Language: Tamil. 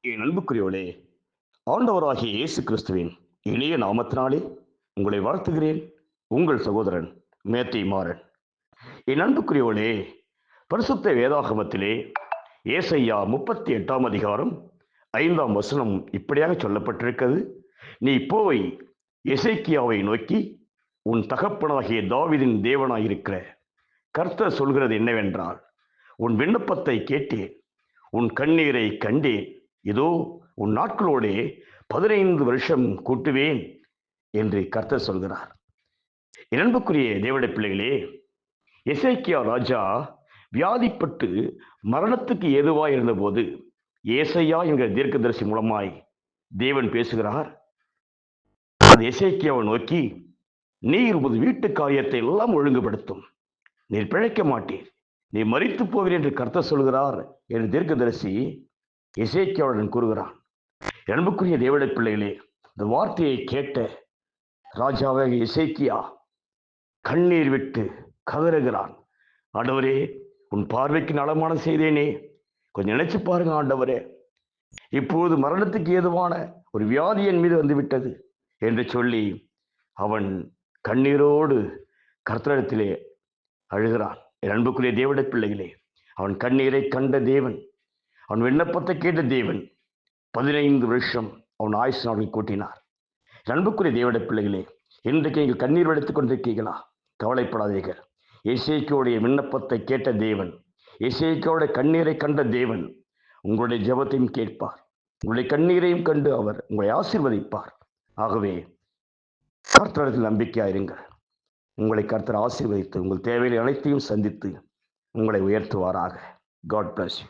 என் அன்புக்குரியவளே, ஆண்டவராகிய இயேசு கிறிஸ்துவின் இனிய நாமத்தினாலே உங்களை வாழ்த்துகிறேன். உங்கள் சகோதரன் மேத்தி மாறன். என் அன்புக்குரியவளே, பரிசுத்த வேதாகமத்திலே ஏசையா 38ஆம் அதிகாரம் 5ஆம் வசனம் இப்படியாக சொல்லப்பட்டிருக்கிறது. நீ போய் எசேக்கியாவை நோக்கி, உன் தகப்பனாகிய தாவீதின் தேவனாயிருக்கிற கர்த்தர் சொல்கிறது என்னவென்றால், உன் விண்ணப்பத்தை கேட்டேன், உன் கண்ணீரை கண்டேன். இதோ உன் நாட்களோடே 15 வருஷம் கூட்டுவேன் என்று கர்த்தர் சொல்கிறார். என் அன்புக்குரிய தேவனுடைய பிள்ளைகளே, எசேக்கியா ராஜா வியாதிப்பட்டு மரணத்துக்கு ஏதுவாய் இருந்தபோது ஏசையா என்கிற தீர்க்கதரிசி மூலமாய் தேவன் பேசுகிறார். அது எசேக்கியாவை நோக்கி, நீர் உமது வீட்டு காரியத்தை எல்லாம் ஒழுங்குபடுத்தும், நீர் பிழைக்க மாட்டீர், நீ மரித்து போவீர் என்று கர்த்தர் சொல்கிறார் என்று தீர்க்கதரிசி எசேக்கியாவுடன் கூறுகிறான். அன்புக்குரிய தேவனுடைய பிள்ளைகளே, இந்த வார்த்தையை கேட்ட ராஜாவாக எசேக்கியா கண்ணீர் விட்டு கதறுகிறான். ஆண்டவரே, உன் பார்வைக்கு நலமான செய்தேனே, கொஞ்சம் நினைச்சு பாருங்க ஆண்டவரே, இப்போது மரணத்துக்கு ஏதுவான ஒரு வியாதி என் மீது வந்துவிட்டது என்று சொல்லி அவன் கண்ணீரோடு கர்த்தரிடத்திலே அழுகிறான். என் அன்புக்குரிய தேவனுடைய பிள்ளைகளே, அவன் கண்ணீரை கண்ட தேவன், அவன் விண்ணப்பத்தை கேட்ட தேவன் 15 வருஷம் அவன் ஆயுசு நாட்கள் கூட்டினார். அன்புக்குரிய தேவனுடைய பிள்ளைகளே, இன்றைக்கு நீங்கள் கண்ணீர் வடித்துக் கொண்டிருக்கீங்களா? கவலைப்படாதீர்கள். எசேக்கியாவுடைய விண்ணப்பத்தை கேட்ட தேவன், எசேக்கியாவுடைய கண்ணீரை கண்ட தேவன் உங்களுடைய ஜெபத்தையும் கேட்பார், உங்களுடைய கண்ணீரையும் கண்டு அவர் உங்களை ஆசீர்வதிப்பார். ஆகவே கர்த்தரிடத்தில் நம்பிக்கையாயிருங்கள். உங்களை கர்த்தர் ஆசீர்வதித்து உங்கள் தேவைகளை அனைத்தையும் சந்தித்து உங்களை உயர்த்துவாராக. God bless you.